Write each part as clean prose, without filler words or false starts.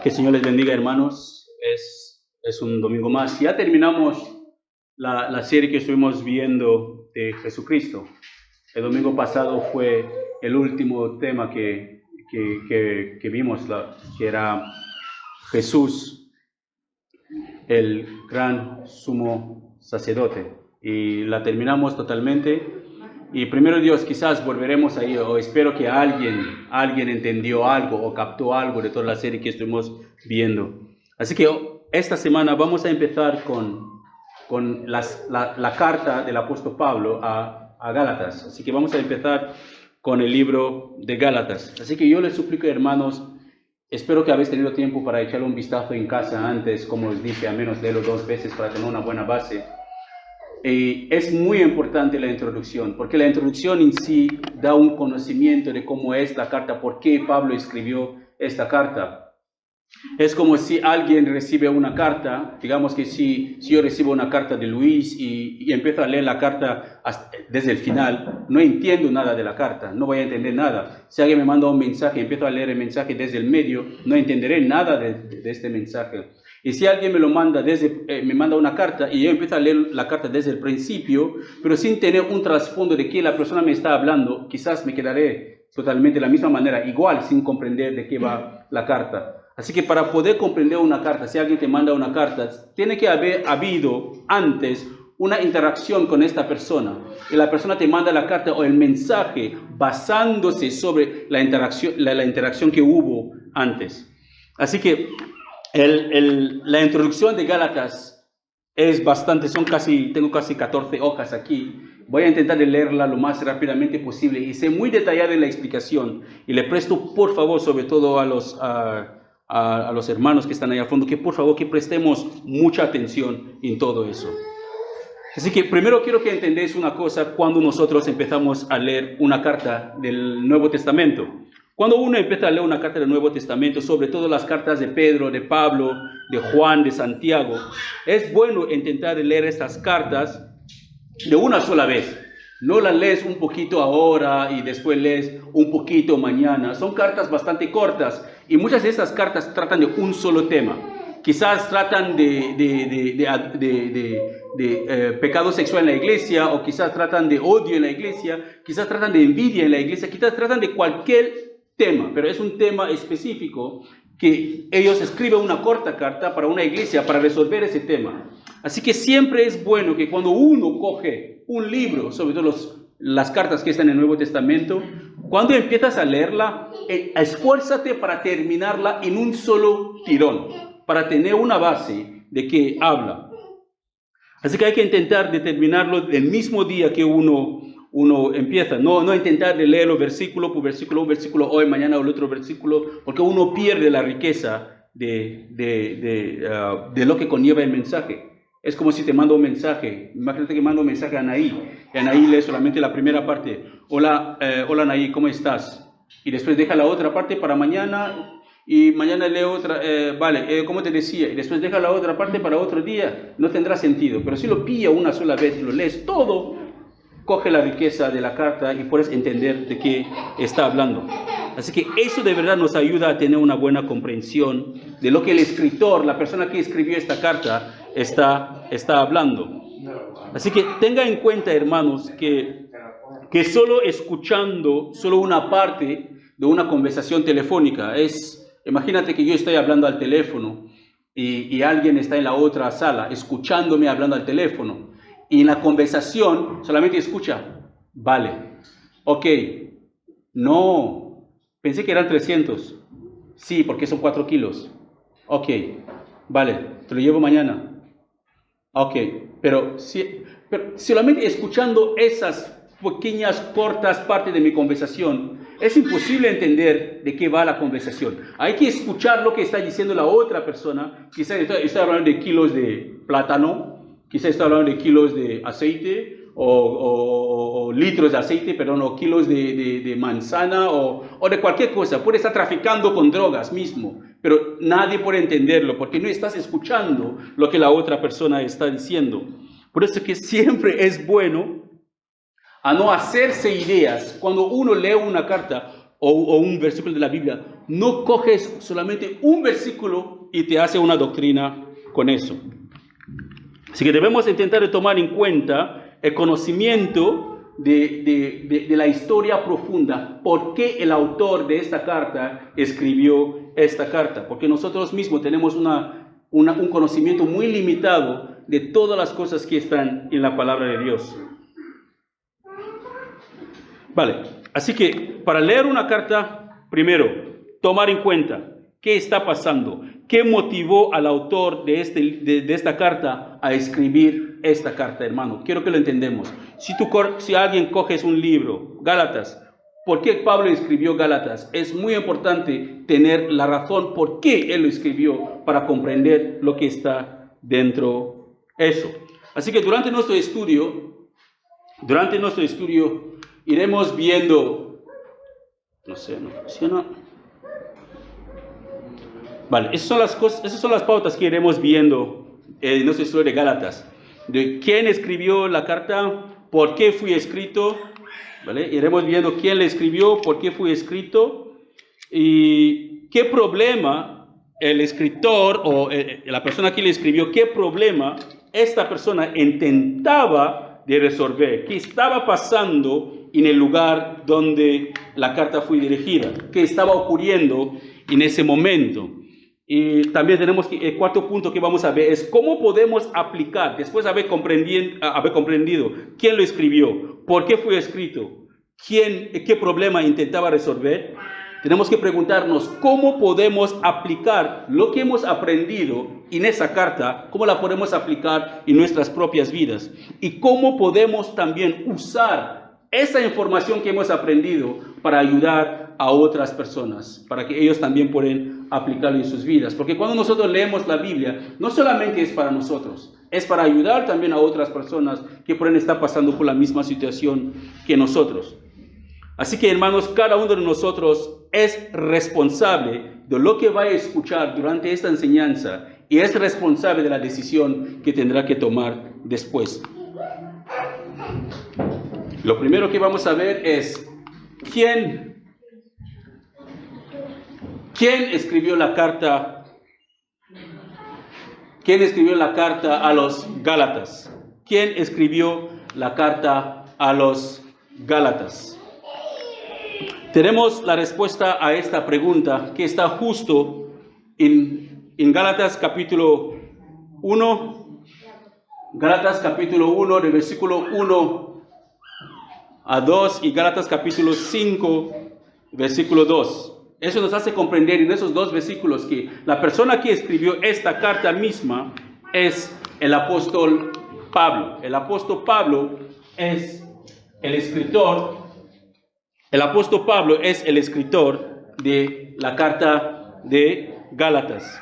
Que el Señor les bendiga, hermanos. Es un domingo más. Ya terminamos la serie que estuvimos viendo de Jesucristo. El domingo pasado fue el último tema que vimos, que era Jesús, el gran sumo sacerdote. Y la terminamos totalmente. Y primero Dios, quizás volveremos ahí, o espero que alguien entendió algo o captó algo de toda la serie que estuvimos viendo. Así que esta semana vamos a empezar con la carta del apóstol Pablo a Gálatas. Así que vamos a empezar con el libro de Gálatas. Así que yo les suplico, hermanos, espero que habéis tenido tiempo para echarle un vistazo en casa antes, como os dije, a menos leerlo 2 veces para tener una buena base. Es muy importante la introducción, porque la introducción en sí da un conocimiento de cómo es la carta, por qué Pablo escribió esta carta. Es como si alguien recibe una carta, digamos que si yo recibo una carta de Luis y empiezo a leer la carta desde el final, no entiendo nada de la carta, no voy a entender nada. Si alguien me manda un mensaje y empiezo a leer el mensaje desde el medio, no entenderé nada de este mensaje. Y si alguien me manda una carta y yo empiezo a leer la carta desde el principio, pero sin tener un trasfondo de qué la persona me está hablando, quizás me quedaré totalmente de la misma manera, igual, sin comprender de qué va la carta. Así que para poder comprender una carta, si alguien te manda una carta, tiene que haber habido antes una interacción con esta persona. Y la persona te manda la carta o el mensaje basándose sobre la interacción que hubo antes. Así que la introducción de Gálatas es bastante, tengo casi 14 hojas aquí. Voy a intentar leerla lo más rápidamente posible y ser muy detallado en la explicación. Y le presto, por favor, sobre todo a los hermanos que están ahí al fondo, que por favor que prestemos mucha atención en todo eso. Así que primero quiero que entendáis una cosa cuando nosotros empezamos a leer una carta del Nuevo Testamento. Cuando uno empieza a leer una carta del Nuevo Testamento, sobre todo las cartas de Pedro, de Pablo, de Juan, de Santiago, es bueno intentar leer estas cartas de una sola vez. No las lees un poquito ahora y después lees un poquito mañana. Son cartas bastante cortas y muchas de esas cartas tratan de un solo tema. Quizás tratan de pecado sexual en la iglesia, o quizás tratan de odio en la iglesia, quizás tratan de envidia en la iglesia, quizás tratan de cualquier tema, pero es un tema específico que ellos escriben una corta carta para una iglesia para resolver ese tema. Así que siempre es bueno que cuando uno coge un libro, sobre todo las cartas que están en el Nuevo Testamento, cuando empiezas a leerla, esfuérzate para terminarla en un solo tirón, para tener una base de qué habla. Así que hay que intentar de terminarlo el mismo día que uno empieza, no intentar de leerlo versículo por versículo, un versículo hoy, mañana o el otro versículo, porque uno pierde la riqueza de lo que conlleva el mensaje. Es como si te mando un mensaje, imagínate que mando un mensaje a Anaí, y Anaí lee solamente la primera parte, hola Anaí, ¿cómo estás? Y después deja la otra parte para mañana, y mañana lee otra, ¿cómo te decía? Y después deja la otra parte para otro día, no tendrá sentido, pero si lo pilla una sola vez y lo lees todo, coge la riqueza de la carta y puedes entender de qué está hablando. Así que eso de verdad nos ayuda a tener una buena comprensión de lo que el escritor, la persona que escribió esta carta, está hablando. Así que tenga en cuenta, hermanos, que solo escuchando solo una parte de una conversación telefónica imagínate que yo estoy hablando al teléfono y alguien está en la otra sala escuchándome hablando al teléfono. Y en la conversación solamente escucha, vale, ok, no, pensé que eran 300, sí, porque son 4 kilos, ok, vale, te lo llevo mañana, ok, pero solamente escuchando esas pequeñas, cortas partes de mi conversación, es imposible entender de qué va la conversación. Hay que escuchar lo que está diciendo la otra persona. Quizás está hablando de kilos de plátano, quizás está hablando de kilos de aceite o litros de aceite, perdón, o kilos de manzana o de cualquier cosa. Puede estar traficando con drogas mismo, pero nadie puede entenderlo porque no estás escuchando lo que la otra persona está diciendo. Por eso que siempre es bueno a no hacerse ideas cuando uno lee una carta o un versículo de la Biblia no coges solamente un versículo y te hace una doctrina con eso. Así que debemos intentar tomar en cuenta el conocimiento de la historia profunda. ¿Por qué el autor de esta carta escribió esta carta? Porque nosotros mismos tenemos un conocimiento muy limitado de todas las cosas que están en la palabra de Dios. Vale, así que para leer una carta, primero, tomar en cuenta qué está pasando, qué motivó al autor de esta carta a escribir esta carta, hermano. Quiero que lo entendamos. Si alguien coges un libro, Gálatas, ¿por qué Pablo escribió Gálatas? Es muy importante tener la razón por qué él lo escribió para comprender lo que está dentro de eso. Así que durante nuestro estudio iremos viendo, no funciona. Vale, esas son las pautas que iremos viendo en nuestra historia de Gálatas. De quién escribió la carta, por qué fue escrito, ¿vale? Iremos viendo quién le escribió, por qué fue escrito y qué problema el escritor o la persona que le escribió, qué problema esta persona intentaba de resolver, qué estaba pasando en el lugar donde la carta fue dirigida, qué estaba ocurriendo en ese momento. Y también tenemos el cuarto punto que vamos a ver es cómo podemos aplicar, después de haber comprendido quién lo escribió, por qué fue escrito, qué problema intentaba resolver. Tenemos que preguntarnos cómo podemos aplicar lo que hemos aprendido en esa carta, cómo la podemos aplicar en nuestras propias vidas y cómo podemos también usar esa información que hemos aprendido para ayudar a otras personas, para que ellos también puedan aplicarlo en sus vidas. Porque cuando nosotros leemos la Biblia, no solamente es para nosotros, es para ayudar también a otras personas que pueden estar pasando por la misma situación que nosotros. Así que, hermanos, cada uno de nosotros es responsable de lo que va a escuchar durante esta enseñanza y es responsable de la decisión que tendrá que tomar después. Lo primero que vamos a ver es quién escribió la carta. ¿Quién escribió la carta a los Gálatas? ¿Quién escribió la carta a los Gálatas? Tenemos la respuesta a esta pregunta que está justo en Gálatas capítulo 1. Gálatas capítulo 1, de versículo 1 a 2 y Gálatas capítulo 5, versículo 2. Eso nos hace comprender en esos dos versículos que la persona que escribió esta carta misma es el apóstol Pablo. El apóstol Pablo es el escritor. El apóstol Pablo es el escritor de la carta de Gálatas.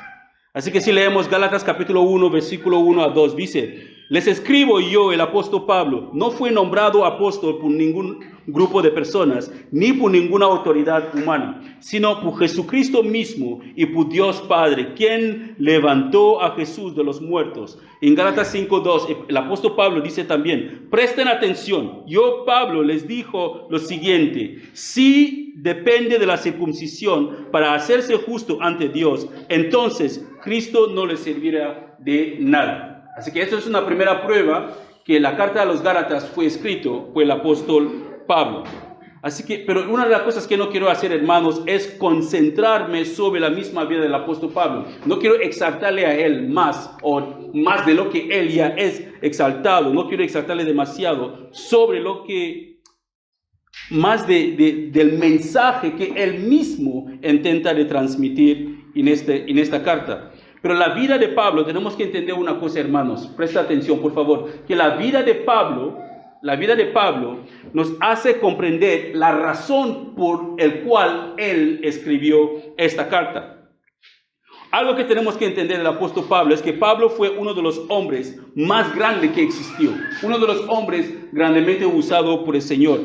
Así que si leemos Gálatas capítulo 1, versículo 1 a 2, dice: les escribo yo, el apóstol Pablo, no fui nombrado apóstol por ningún grupo de personas, ni por ninguna autoridad humana, sino por Jesucristo mismo y por Dios Padre, quien levantó a Jesús de los muertos. En Gálatas 5:2, el apóstol Pablo dice también: presten atención, yo, Pablo, les dijo lo siguiente: si depende de la circuncisión para hacerse justo ante Dios, entonces Cristo no les servirá de nada. Así que esto es una primera prueba que la carta a los Gálatas fue escrito por el apóstol Pablo. Así que, pero una de las cosas que no quiero hacer, hermanos, es concentrarme sobre la misma vida del apóstol Pablo. No quiero exaltarle a él más de lo que él ya es exaltado. No quiero exaltarle demasiado sobre lo que más del mensaje que él mismo intenta de transmitir en esta carta. Pero la vida de Pablo, tenemos que entender una cosa, hermanos, presta atención, por favor, que la vida de Pablo nos hace comprender la razón por el cual él escribió esta carta. Algo que tenemos que entender del apóstol Pablo es que Pablo fue uno de los hombres más grandes que existió, uno de los hombres grandemente usado por el Señor.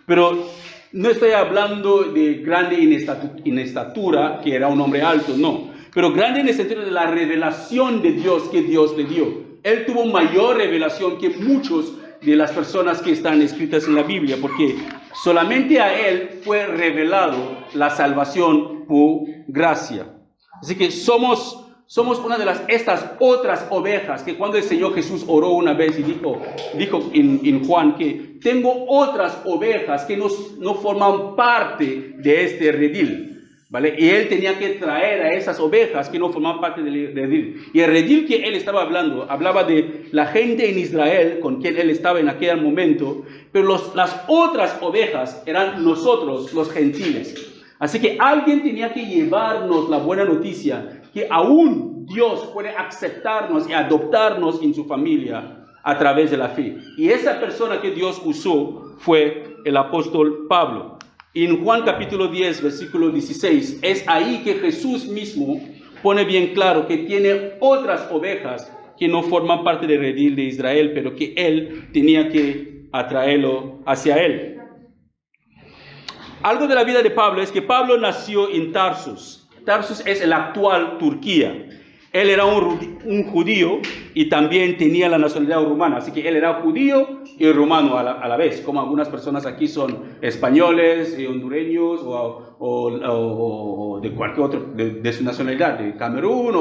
Pero no estoy hablando de grande en estatura, que era un hombre alto, no. Pero grande en el sentido de la revelación de Dios que Dios le dio. Él tuvo mayor revelación que muchos de las personas que están escritas en la Biblia, porque solamente a Él fue revelado la salvación por gracia. Así que somos una de estas otras ovejas que cuando el Señor Jesús oró una vez y dijo en Juan que tengo otras ovejas que no forman parte de este redil. ¿Vale? Y él tenía que traer a esas ovejas que no formaban parte del redil. Y el redil que él estaba hablando, hablaba de la gente en Israel con quien él estaba en aquel momento, pero las otras ovejas eran nosotros, los gentiles. Así que alguien tenía que llevarnos la buena noticia que aún Dios puede aceptarnos y adoptarnos en su familia a través de la fe. Y esa persona que Dios usó fue el apóstol Pablo. En Juan capítulo 10, versículo 16, es ahí que Jesús mismo pone bien claro que tiene otras ovejas que no forman parte del redil de Israel, pero que él tenía que atraerlo hacia él. Algo de la vida de Pablo es que Pablo nació en Tarsus. Tarsus es la actual Turquía. Él era un judío y también tenía la nacionalidad rumana. Así que él era judío y rumano a la vez. Como algunas personas aquí son españoles, hondureños o de cualquier otro, de su nacionalidad, de Camerún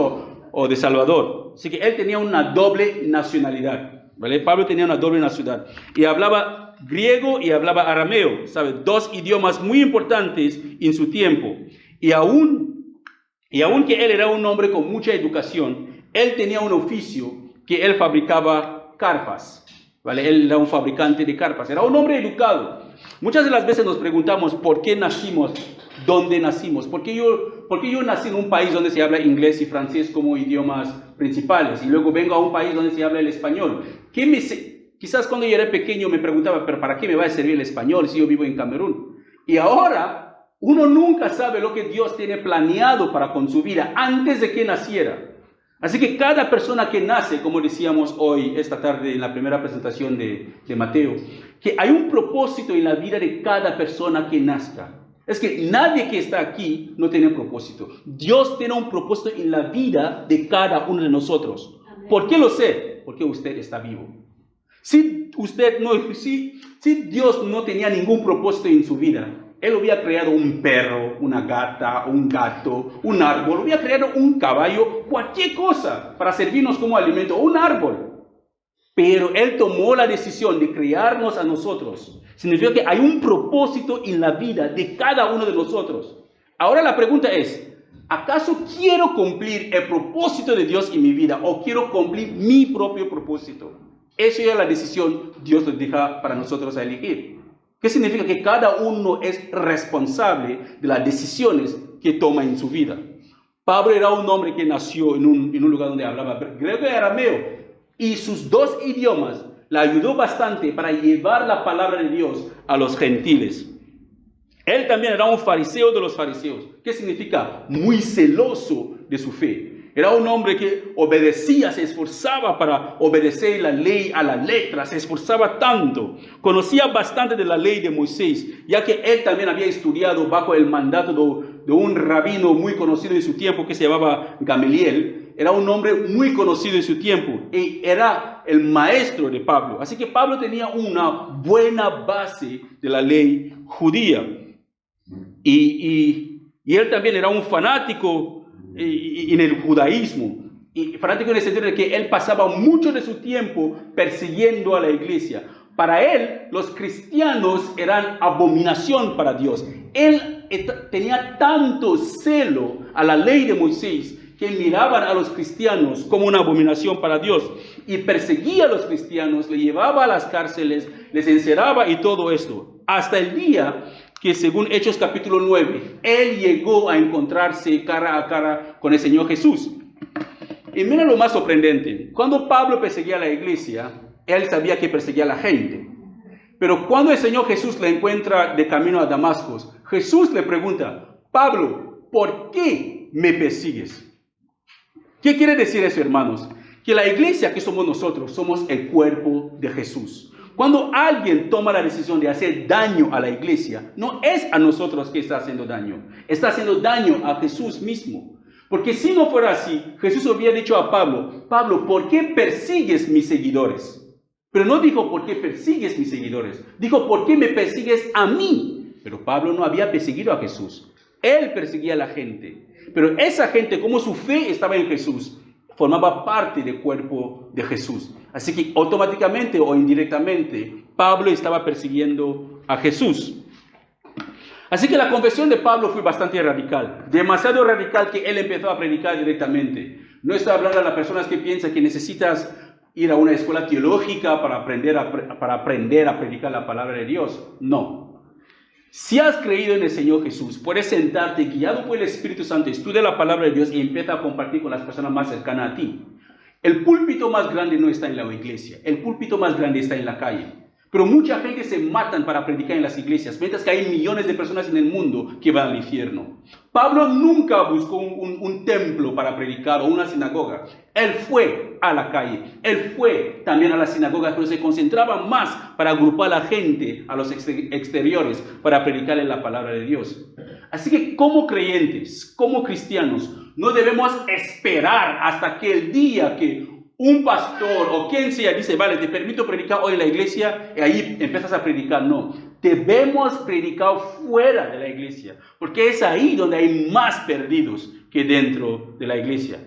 o de Salvador. Así que él tenía una doble nacionalidad. ¿Vale? Pablo tenía una doble nacionalidad. Y hablaba griego y hablaba arameo. ¿Sabe? Dos idiomas muy importantes en su tiempo. Y aunque él era un hombre con mucha educación, él tenía un oficio que él fabricaba carpas, ¿vale? Él era un fabricante de carpas, era un hombre educado. Muchas de las veces nos preguntamos por qué nacimos, dónde nacimos, por qué yo nací en un país donde se habla inglés y francés como idiomas principales y luego vengo a un país donde se habla el español. Quizás cuando yo era pequeño me preguntaba, pero ¿para qué me va a servir el español si yo vivo en Camerún? Y ahora uno nunca sabe lo que Dios tiene planeado con su vida antes de que naciera. Así que cada persona que nace, como decíamos hoy, esta tarde, en la primera presentación de Mateo, que hay un propósito en la vida de cada persona que nazca. Es que nadie que está aquí no tiene propósito. Dios tiene un propósito en la vida de cada uno de nosotros. ¿Por qué lo sé? Porque usted está vivo. Si Dios no tenía ningún propósito en su vida, Él hubiera creado un perro, una gata, un gato, un árbol, hubiera creado un caballo, cualquier cosa para servirnos como alimento, un árbol. Pero Él tomó la decisión de crearnos a nosotros. Significa que hay un propósito en la vida de cada uno de nosotros. Ahora la pregunta es, ¿acaso quiero cumplir el propósito de Dios en mi vida o quiero cumplir mi propio propósito? Esa es la decisión que Dios nos deja para nosotros a elegir. ¿Qué significa? Que cada uno es responsable de las decisiones que toma en su vida. Pablo era un hombre que nació en un lugar donde hablaba griego y arameo, y sus dos idiomas le ayudó bastante para llevar la palabra de Dios a los gentiles. Él también era un fariseo de los fariseos. ¿Qué significa? Muy celoso de su fe. Era un hombre que obedecía, se esforzaba para obedecer la ley a la letra, se esforzaba tanto. Conocía bastante de la ley de Moisés, ya que él también había estudiado bajo el mandato de un rabino muy conocido en su tiempo que se llamaba Gamaliel. Era un hombre muy conocido en su tiempo y era el maestro de Pablo. Así que Pablo tenía una buena base de la ley judía. Y él también era un fanático en el judaísmo, y fanático en el sentido de que él pasaba mucho de su tiempo persiguiendo a la iglesia. Para él, los cristianos eran abominación para Dios. Él tenía tanto celo a la ley de Moisés que miraban a los cristianos como una abominación para Dios y perseguía a los cristianos, le llevaba a las cárceles, les encerraba y todo esto, hasta el día que según Hechos capítulo 9, él llegó a encontrarse cara a cara con el Señor Jesús. Y mira lo más sorprendente, cuando Pablo perseguía a la iglesia, él sabía que perseguía a la gente. Pero cuando el Señor Jesús le encuentra de camino a Damasco, Jesús le pregunta, Pablo, ¿por qué me persigues? ¿Qué quiere decir eso, hermanos? Que la iglesia que somos nosotros, somos el cuerpo de Jesús. Cuando alguien toma la decisión de hacer daño a la iglesia, no es a nosotros que está haciendo daño. Está haciendo daño a Jesús mismo. Porque si no fuera así, Jesús hubiera dicho a Pablo, Pablo, ¿por qué persigues mis seguidores? Pero no dijo, ¿por qué persigues mis seguidores? Dijo, ¿por qué me persigues a mí? Pero Pablo no había perseguido a Jesús. Él perseguía a la gente. Pero esa gente, como su fe estaba en Jesús, formaba parte del cuerpo de Jesús. Así que automáticamente o indirectamente, Pablo estaba persiguiendo a Jesús. Así que la conversión de Pablo fue bastante radical. Demasiado radical que él empezó a predicar directamente. No estoy hablando a las personas que piensan que necesitas ir a una escuela teológica para aprender a predicar la palabra de Dios. No. Si has creído en el Señor Jesús, puedes sentarte guiado por el Espíritu Santo, estudia la palabra de Dios y empieza a compartir con las personas más cercanas a ti. El púlpito más grande no está en la iglesia, el púlpito más grande está en la calle. Pero mucha gente se matan para predicar en las iglesias, mientras que hay millones de personas en el mundo que van al infierno. Pablo nunca buscó un templo para predicar o una sinagoga. Él fue a la calle, él fue también a la sinagoga, pero se concentraba más para agrupar a la gente a los exteriores para predicarle la palabra de Dios. Así que como creyentes, como cristianos, no debemos esperar hasta que el día que un pastor o quien sea dice, vale, te permito predicar hoy en la iglesia, y ahí empiezas a predicar. No, debemos predicar fuera de la iglesia, porque es ahí donde hay más perdidos que dentro de la iglesia.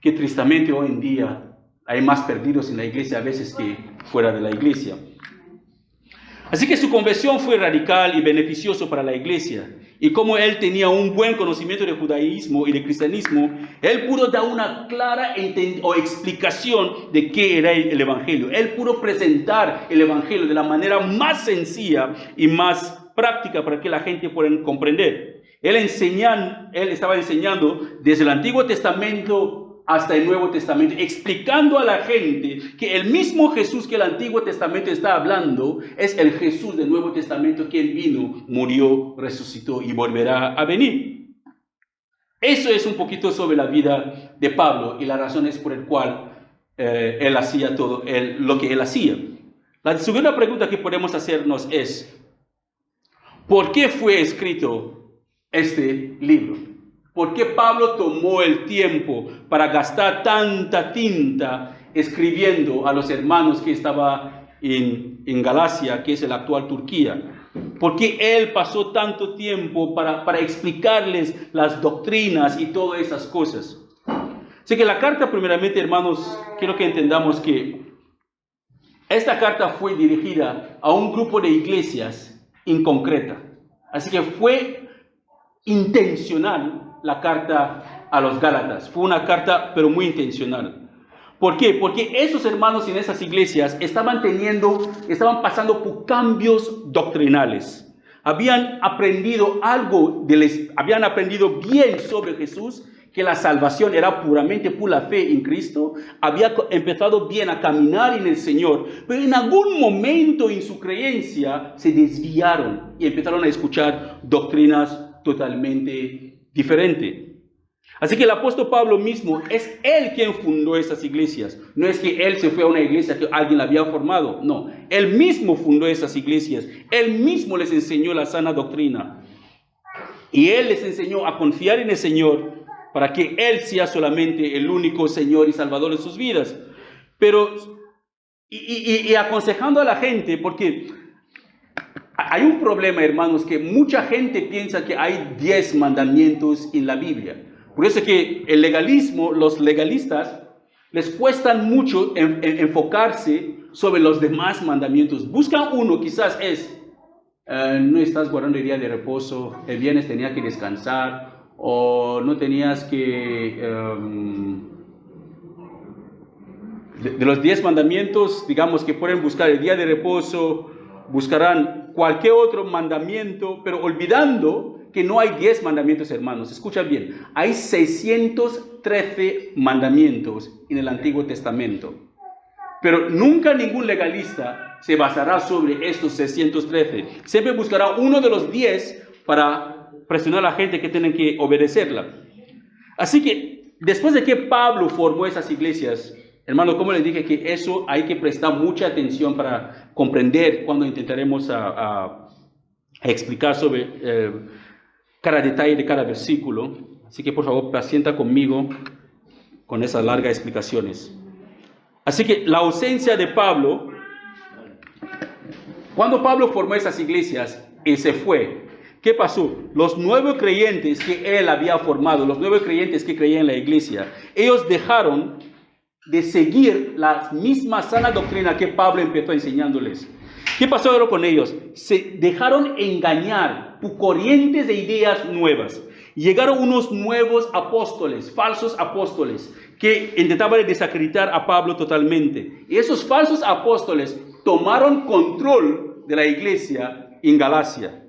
Que tristemente hoy en día hay más perdidos en la iglesia a veces que fuera de la iglesia. Así que su conversión fue radical y beneficioso para la iglesia. Y como él tenía un buen conocimiento del judaísmo y del cristianismo, él pudo dar una clara explicación de qué era el evangelio. Él pudo presentar el evangelio de la manera más sencilla y más práctica para que la gente pueda comprender. Él estaba enseñando desde el Antiguo Testamento hasta el Nuevo Testamento, explicando a la gente que el mismo Jesús que el Antiguo Testamento está hablando es el Jesús del Nuevo Testamento, quien vino, murió, resucitó y volverá a venir. Eso es un poquito sobre la vida de Pablo y las razones por las cuales él hacía todo lo que él hacía. La segunda pregunta que podemos hacernos es, ¿por qué fue escrito este libro? ¿Por qué Pablo tomó el tiempo para gastar tanta tinta escribiendo a los hermanos que estaban en Galacia, que es la actual Turquía? ¿Por qué él pasó tanto tiempo para explicarles las doctrinas y todas esas cosas? Así que la carta, primeramente, hermanos, quiero que entendamos que esta carta fue dirigida a un grupo de iglesias en concreta. Así que fue intencional la carta a los Gálatas. Fue una carta, pero muy intencional. ¿Por qué? Porque esos hermanos en esas iglesias estaban pasando por cambios doctrinales. Habían aprendido habían aprendido bien sobre Jesús, que la salvación era puramente por la fe en Cristo. Había empezado bien a caminar en el Señor, pero en algún momento en su creencia se desviaron y empezaron a escuchar doctrinas totalmente diferentes. Así que el apóstol Pablo mismo es él quien fundó esas iglesias. No es que él se fue a una iglesia que alguien la había formado. No, él mismo fundó esas iglesias. Él mismo les enseñó la sana doctrina. Y él les enseñó a confiar en el Señor para que él sea solamente el único Señor y Salvador de sus vidas. Pero, y aconsejando a la gente, porque hay un problema, hermanos, que mucha gente piensa que hay 10 mandamientos en la Biblia. Por eso que el legalismo, los legalistas, les cuesta mucho enfocarse sobre los demás mandamientos. Buscan uno, quizás no estás guardando el día de reposo, el viernes tenías que descansar, o no tenías que... de los 10 mandamientos, digamos que pueden buscar el día de reposo, buscarán cualquier otro mandamiento, pero olvidando que no hay 10 mandamientos, hermanos. Escucha bien, hay 613 mandamientos en el Antiguo Testamento. Pero nunca ningún legalista se basará sobre estos 613. Siempre buscará uno de los 10 para presionar a la gente que tienen que obedecerla. Así que después de que Pablo formó esas iglesias, hermano, como les dije, que eso hay que prestar mucha atención para comprender cuando intentaremos a explicar sobre cada detalle de cada versículo. Así que por favor, pacienta conmigo con esas largas explicaciones. Así que la ausencia de Pablo Cuando Pablo formó esas iglesias, él se fue. ¿Qué pasó? Los nuevos creyentes que él había formado, los nuevos creyentes que creían en la iglesia, ellos dejaron de seguir la misma sana doctrina que Pablo empezó enseñándoles. ¿Qué pasó ahora con ellos? Se dejaron engañar por corrientes de ideas nuevas. Llegaron unos nuevos apóstoles, falsos apóstoles, que intentaban desacreditar a Pablo totalmente. Y esos falsos apóstoles tomaron control de la iglesia en Galacia.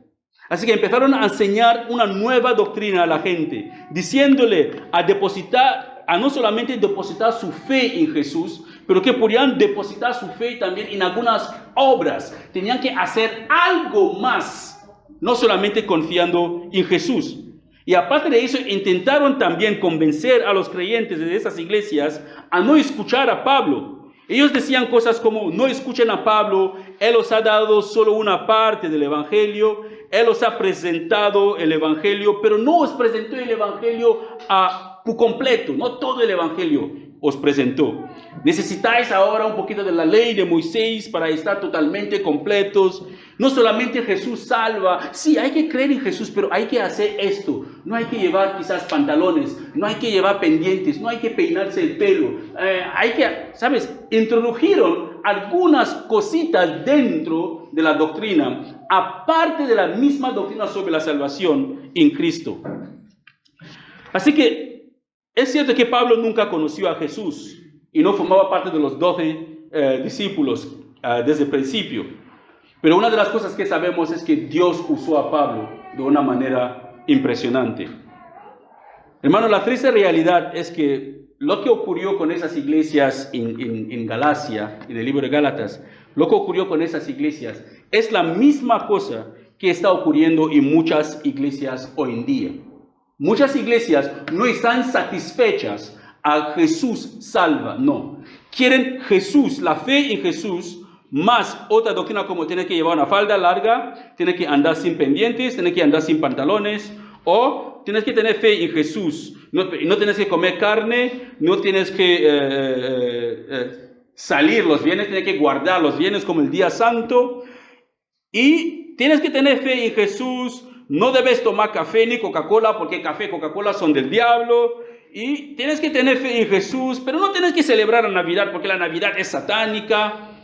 Así que empezaron a enseñar una nueva doctrina a la gente, diciéndole a no solamente depositar su fe en Jesús, pero que podían depositar su fe también en algunas obras. Tenían que hacer algo más, no solamente confiando en Jesús. Y aparte de eso, intentaron también convencer a los creyentes de esas iglesias a no escuchar a Pablo. Ellos decían cosas como: no escuchen a Pablo, él os ha dado solo una parte del evangelio, él os ha presentado el evangelio, pero no os presentó el evangelio por completo, no todo el evangelio os presentó. Necesitáis ahora un poquito de la ley de Moisés para estar totalmente completos. No solamente Jesús salva, sí, hay que creer en Jesús, pero hay que hacer esto. No hay que llevar quizás pantalones, no hay que llevar pendientes, no hay que peinarse el pelo. ¿Sabes? Introdujeron algunas cositas dentro de la doctrina, aparte de la misma doctrina sobre la salvación en Cristo. Así que es cierto que Pablo nunca conoció a Jesús y no formaba parte de los 12 discípulos desde el principio. Pero una de las cosas que sabemos es que Dios usó a Pablo de una manera impresionante. Hermano, la triste realidad es que lo que ocurrió con esas iglesias en Galacia, en el libro de Gálatas, lo que ocurrió con esas iglesias es la misma cosa que está ocurriendo en muchas iglesias hoy en día. Muchas iglesias no están satisfechas a Jesús salva, no. Quieren Jesús, la fe en Jesús, más otra doctrina como tienes que llevar una falda larga, tienes que andar sin pendientes, tienes que andar sin pantalones, o tienes que tener fe en Jesús. No tienes que comer carne, no tienes que salir los bienes, tienes que guardar los bienes como el día santo. Y tienes que tener fe en Jesús, no debes tomar café ni Coca-Cola porque café y Coca-Cola son del diablo. Y tienes que tener fe en Jesús, pero no tienes que celebrar la Navidad porque la Navidad es satánica.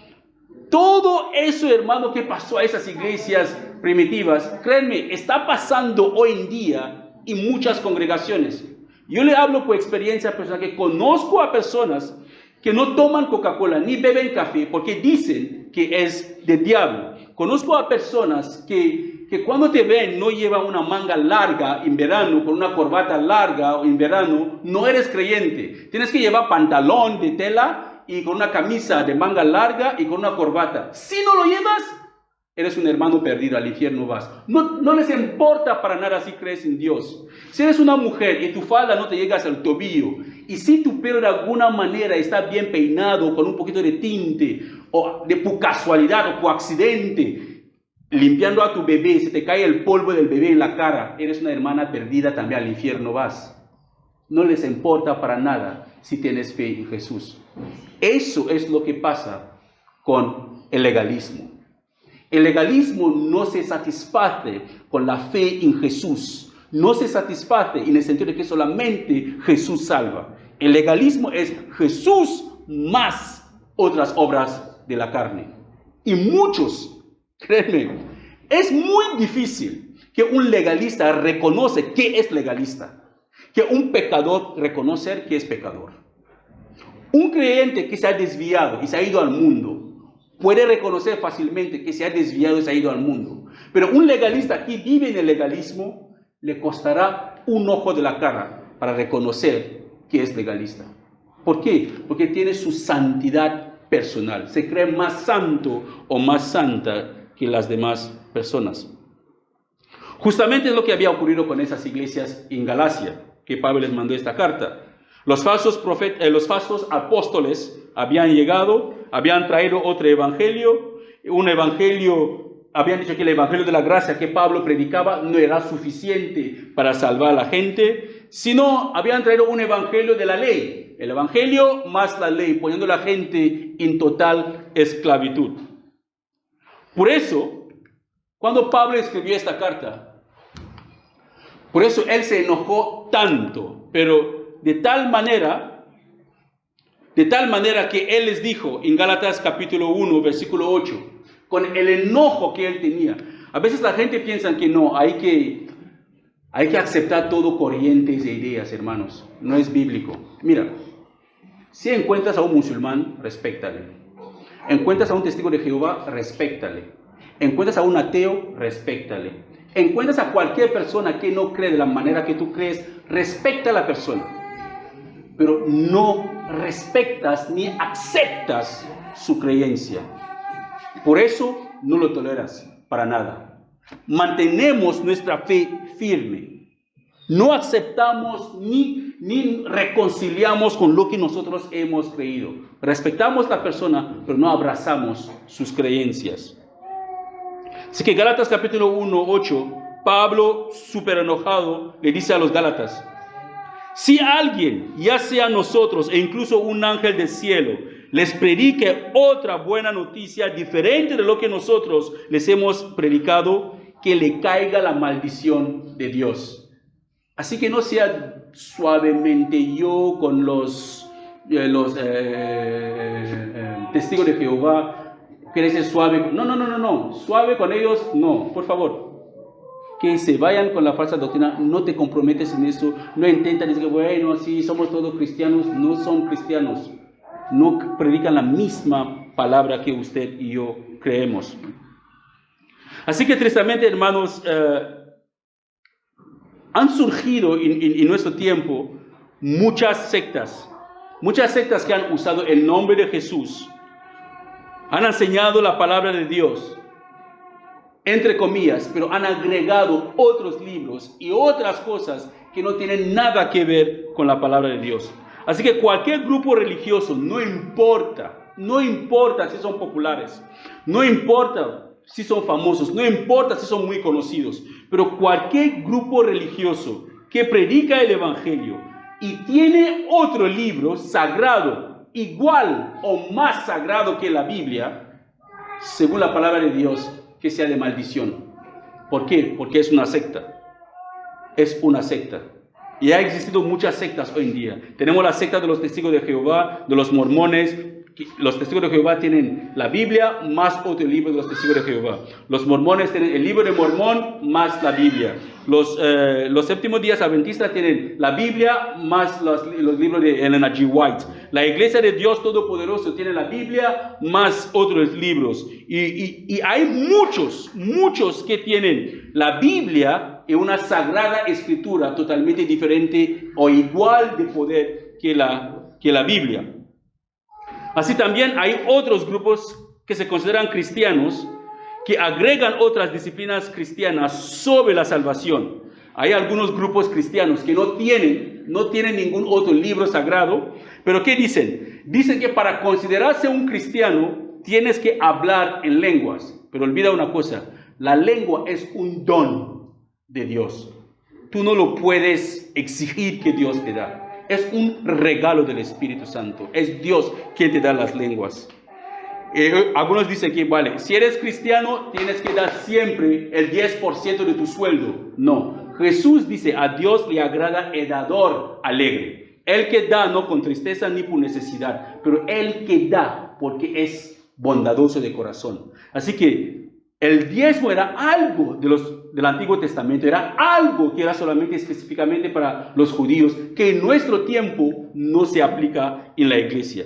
Todo eso, hermano, que pasó a esas iglesias primitivas, créanme, está pasando hoy en día en muchas congregaciones. Yo le hablo por experiencia personal, que conozco a personas que no toman Coca-Cola ni beben café porque dicen que es del diablo. Conozco a personas que cuando te ven no llevan una manga larga en verano, con una corbata larga en verano, no eres creyente. Tienes que llevar pantalón de tela y con una camisa de manga larga y con una corbata. Si no lo llevas, eres un hermano perdido, al infierno vas. No les importa para nada si crees en Dios. Si eres una mujer y tu falda no te llega hasta el tobillo, y si tu pelo de alguna manera está bien peinado, con un poquito de tinte, o de por casualidad o por accidente, limpiando a tu bebé, se te cae el polvo del bebé en la cara, eres una hermana perdida, también al infierno vas. No les importa para nada si tienes fe en Jesús. Eso es lo que pasa con el legalismo. El legalismo no se satisface con la fe en Jesús. No se satisface en el sentido de que solamente Jesús salva. El legalismo es Jesús más otras obras de la carne. Y muchos, créanme, es muy difícil que un legalista reconoce que es legalista. Que un pecador reconocer que es pecador. Un creyente que se ha desviado y se ha ido al mundo puede reconocer fácilmente que se ha desviado y se ha ido al mundo. Pero un legalista que vive en el legalismo le costará un ojo de la cara para reconocer que es legalista. ¿Por qué? Porque tiene su santidad personal. Se cree más santo o más santa que las demás personas. Justamente es lo que había ocurrido con esas iglesias en Galacia, que Pablo les mandó esta carta. Los falsos apóstoles habían llegado, habían traído otro evangelio, habían dicho que el evangelio de la gracia que Pablo predicaba no era suficiente para salvar a la gente, sino habían traído un evangelio de la ley, el evangelio más la ley, poniendo a la gente en total esclavitud. Por eso, cuando Pablo escribió esta carta, por eso él se enojó tanto, pero de tal manera que él les dijo en Gálatas capítulo 1, versículo 8, con el enojo que él tenía. A veces la gente piensa que no, hay que aceptar todo corrientes de ideas, hermanos. No es bíblico. Mira, si encuentras a un musulmán, respéctale. Encuentras a un testigo de Jehová, respéctale. Encuentras a un ateo, respéctale. Encuentras a cualquier persona que no cree de la manera que tú crees, respecta a la persona. Pero no respetas ni aceptas su creencia. Por eso no lo toleras para nada. Mantenemos nuestra fe firme. No aceptamos ni reconciliamos con lo que nosotros hemos creído. Respetamos a la persona, pero no abrazamos sus creencias. Así que Gálatas capítulo 1, 8, Pablo, súper enojado, le dice a los Gálatas: si alguien, ya sea nosotros e incluso un ángel del cielo, les predique otra buena noticia diferente de lo que nosotros les hemos predicado, que le caiga la maldición de Dios. Así que no sea suavemente yo con los testigos de Jehová, quiere ser suave. No, suave con ellos, no, por favor. Que se vayan con la falsa doctrina, no te comprometes en eso, no intentan decir, bueno, sí, somos todos cristianos. No son cristianos, no predican la misma palabra que usted y yo creemos. Así que tristemente, hermanos, han surgido en nuestro tiempo muchas sectas que han usado el nombre de Jesús, han enseñado la palabra de Dios, entre comillas, pero han agregado otros libros y otras cosas que no tienen nada que ver con la palabra de Dios. Así que cualquier grupo religioso, no importa si son populares, no importa si son famosos, no importa si son muy conocidos, pero cualquier grupo religioso que predica el Evangelio y tiene otro libro sagrado, igual o más sagrado que la Biblia, según la palabra de Dios, que sea de maldición. ¿Por qué? Porque es una secta. Es una secta. Y ha existido muchas sectas hoy en día. Tenemos la secta de los testigos de Jehová, de los mormones. Los testigos de Jehová tienen la Biblia más otro libro de los testigos de Jehová. Los mormones tienen el libro de Mormón más la Biblia. Los séptimos días adventistas tienen la Biblia más los libros de Ellen G. White. La Iglesia de Dios Todopoderoso tiene la Biblia más otros libros. Y hay muchos que tienen la Biblia y una sagrada escritura totalmente diferente o igual de poder que la Biblia. Así también hay otros grupos que se consideran cristianos que agregan otras disciplinas cristianas sobre la salvación. Hay algunos grupos cristianos que no tienen ningún otro libro sagrado, pero ¿qué dicen? Dicen que para considerarse un cristiano tienes que hablar en lenguas. Pero olvida una cosa, la lengua es un don de Dios. Tú no lo puedes exigir que Dios te da. Es un regalo del Espíritu Santo. Es Dios quien te da las lenguas. Algunos dicen que, vale, si eres cristiano, tienes que dar siempre el 10% de tu sueldo. No. Jesús dice, a Dios le agrada el dador alegre. El que da no con tristeza ni por necesidad, pero el que da porque es bondadoso de corazón. Así que el diezmo era algo del Antiguo Testamento, era algo que era solamente específicamente para los judíos, que en nuestro tiempo no se aplica en la iglesia.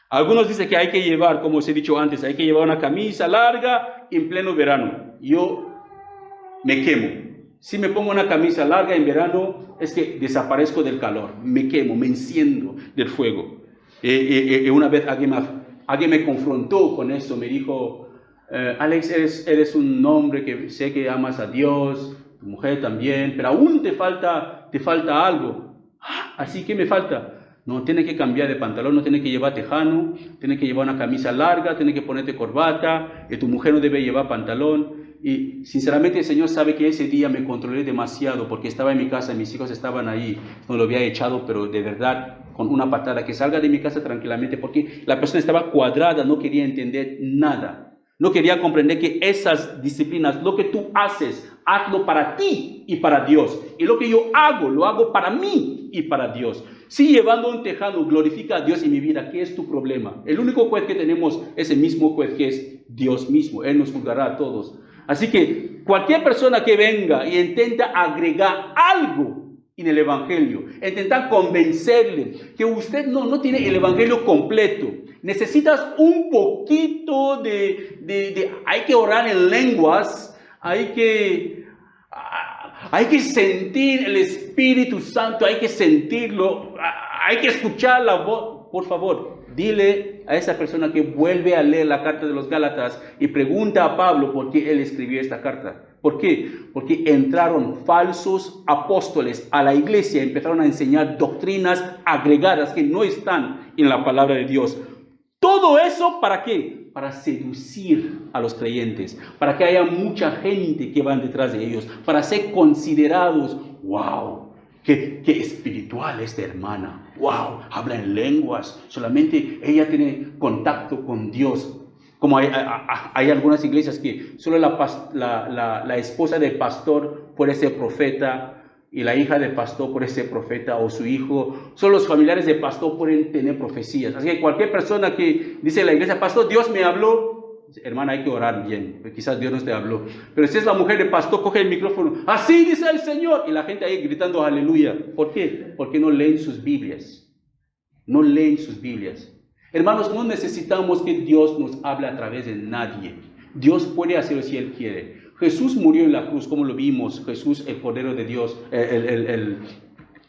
Algunos dicen que hay que llevar, como os he dicho antes, hay que llevar una camisa larga en pleno verano. Yo me quemo. Si me pongo una camisa larga en verano, es que desaparezco del calor, me quemo, me enciendo del fuego. Una vez alguien me confrontó con eso, me dijo, Alex, eres un hombre que sé que amas a Dios, tu mujer también, pero aún te falta algo. ¿Así que me falta? No, tienes que cambiar de pantalón, no tienes que llevar tejano, tienes que llevar una camisa larga, tienes que ponerte corbata, tu mujer no debe llevar pantalón. Y sinceramente el Señor sabe que ese día me controlé demasiado porque estaba en mi casa, mis hijos estaban ahí, no lo había echado, pero de verdad con una patada, que salga de mi casa tranquilamente, porque la persona estaba cuadrada, no quería entender nada. No quería comprender que esas disciplinas, lo que tú haces, hazlo para ti y para Dios. Y lo que yo hago, lo hago para mí y para Dios. Si llevando un tejado glorifica a Dios en mi vida, ¿qué es tu problema? El único juez que tenemos es el mismo juez que es Dios mismo. Él nos juzgará a todos. Así que cualquier persona que venga y intenta agregar algo en el Evangelio, intenta convencerle que usted no tiene el Evangelio completo. Necesitas un poquito hay que orar en lenguas, hay que sentir el Espíritu Santo, hay que sentirlo, hay que escuchar la voz. Por favor, dile a esa persona que vuelve a leer la carta de los Gálatas y pregunta a Pablo por qué él escribió esta carta. ¿Por qué? Porque entraron falsos apóstoles a la iglesia y empezaron a enseñar doctrinas agregadas que no están en la palabra de Dios. Todo eso, ¿para qué? Para seducir a los creyentes, para que haya mucha gente que van detrás de ellos, para ser considerados, wow, qué espiritual esta hermana, wow, habla en lenguas, solamente ella tiene contacto con Dios. Como hay algunas iglesias que solo la esposa del pastor puede ser profeta, y la hija del pastor puede ser profeta, o su hijo. Solo los familiares del pastor pueden tener profecías. Así que cualquier persona que dice en la iglesia, pastor, Dios me habló, hermana, hay que orar bien, porque quizás Dios no te habló. Pero si es la mujer del pastor, coge el micrófono, así dice el Señor, y la gente ahí gritando aleluya. ¿Por qué? Porque no leen sus Biblias. No leen sus Biblias. Hermanos, no necesitamos que Dios nos hable a través de nadie. Dios puede hacerlo si Él quiere. Jesús murió en la cruz, como lo vimos. Jesús, el Cordero de Dios, el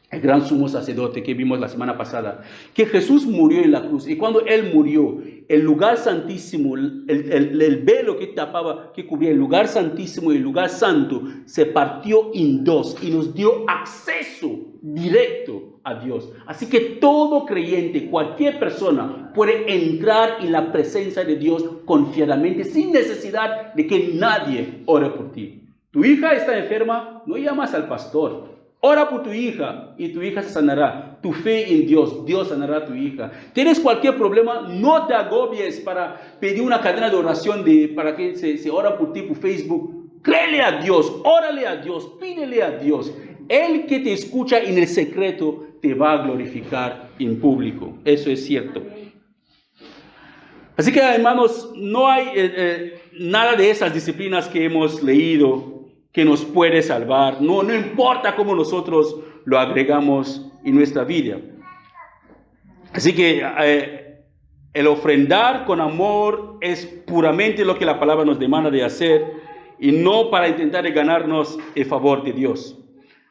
gran sumo sacerdote que vimos la semana pasada. Que Jesús murió en la cruz. Y cuando Él murió, el lugar santísimo, el velo que tapaba, que cubría el lugar santísimo y el lugar santo, se partió en dos y nos dio acceso directo a Dios. Así que todo creyente, cualquier persona, puede entrar en la presencia de Dios confiadamente, sin necesidad de que nadie ore por ti. Tu hija está enferma, no llamas al pastor. Ora por tu hija y tu hija se sanará. Tu fe en Dios, Dios sanará a tu hija. ¿Tienes cualquier problema? No te agobies para pedir una cadena de oración para que se ora por ti por Facebook. Créele a Dios, órale a Dios, pídele a Dios. El que te escucha en el secreto te va a glorificar en público. Eso es cierto. Así que, hermanos, no hay nada de esas disciplinas que hemos leído que nos puede salvar. No importa cómo nosotros lo agregamos en nuestra vida. Así que el ofrendar con amor es puramente lo que la palabra nos demanda de hacer y no para intentar ganarnos el favor de Dios.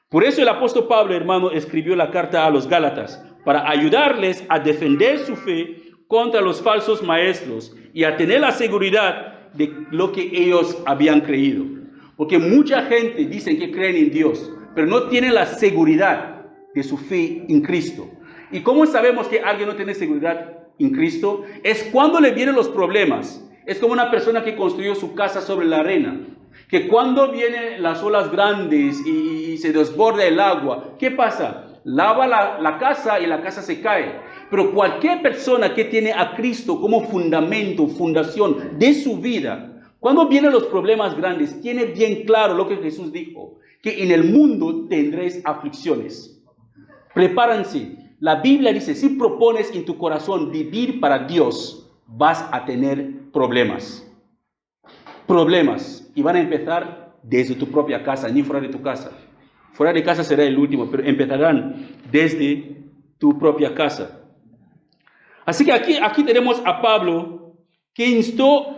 Por eso el apóstol Pablo, hermano, escribió la carta a los Gálatas para ayudarles a defender su fe contra los falsos maestros y a tener la seguridad de lo que ellos habían creído. Porque mucha gente dice que creen en Dios, pero no tienen la seguridad de su fe en Cristo. ¿Y cómo sabemos que alguien no tiene seguridad en Cristo? Es cuando le vienen los problemas. Es como una persona que construyó su casa sobre la arena, que cuando vienen las olas grandes y se desborda el agua, ¿qué pasa? Lava la casa y la casa se cae. Pero cualquier persona que tiene a Cristo como fundamento, fundación de su vida, cuando vienen los problemas grandes, tiene bien claro lo que Jesús dijo, que en el mundo tendréis aflicciones. Prepárense. La Biblia dice, si propones en tu corazón vivir para Dios, vas a tener problemas. Problemas. Y van a empezar desde tu propia casa, ni fuera de tu casa. Fuera de casa será el último, pero empezarán desde tu propia casa. Así que aquí tenemos a Pablo que instó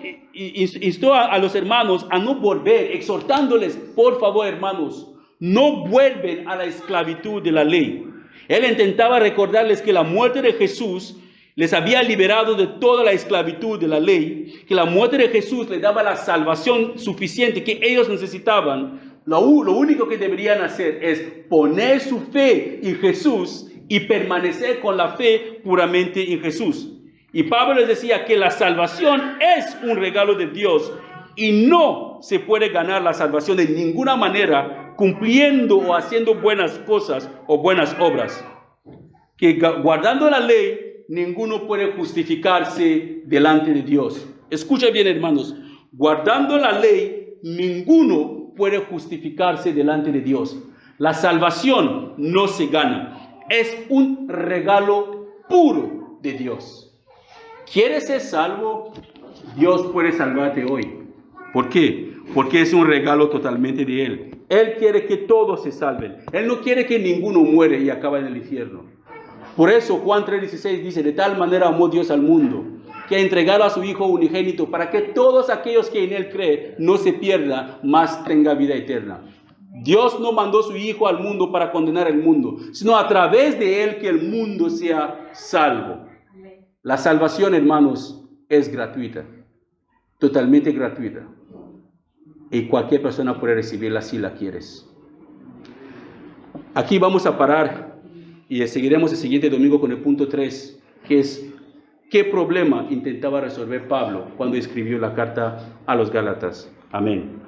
a los hermanos a no volver, exhortándoles, por favor, hermanos, no vuelven a la esclavitud de la ley. Él intentaba recordarles que la muerte de Jesús les había liberado de toda la esclavitud de la ley, que la muerte de Jesús les daba la salvación suficiente que ellos necesitaban. Lo único que deberían hacer es poner su fe en Jesús y permanecer con la fe puramente en Jesús. Y Pablo les decía que la salvación es un regalo de Dios y no se puede ganar la salvación de ninguna manera cumpliendo o haciendo buenas cosas o buenas obras. Que guardando la ley, ninguno puede justificarse delante de Dios. Escucha bien, hermanos. guardando la ley, ninguno puede justificarse delante de Dios. La salvación no se gana, es un regalo puro de Dios. ¿Quieres ser salvo? Dios puede salvarte hoy. ¿Por qué? Porque es un regalo totalmente de Él. Él quiere que todos se salven. Él no quiere que ninguno muere y acabe en el infierno. Por eso Juan 3:16 dice, de tal manera amó Dios al mundo, que ha entregado a su Hijo unigénito, para que todos aquellos que en Él creen no se pierdan, mas tenga vida eterna. Dios no mandó su Hijo al mundo para condenar el mundo, sino a través de Él que el mundo sea salvo. La salvación, hermanos, es gratuita, totalmente gratuita. Y cualquier persona puede recibirla si la quieres. Aquí vamos a parar y seguiremos el siguiente domingo con el punto 3, que es ¿qué problema intentaba resolver Pablo cuando escribió la carta a los Gálatas? Amén.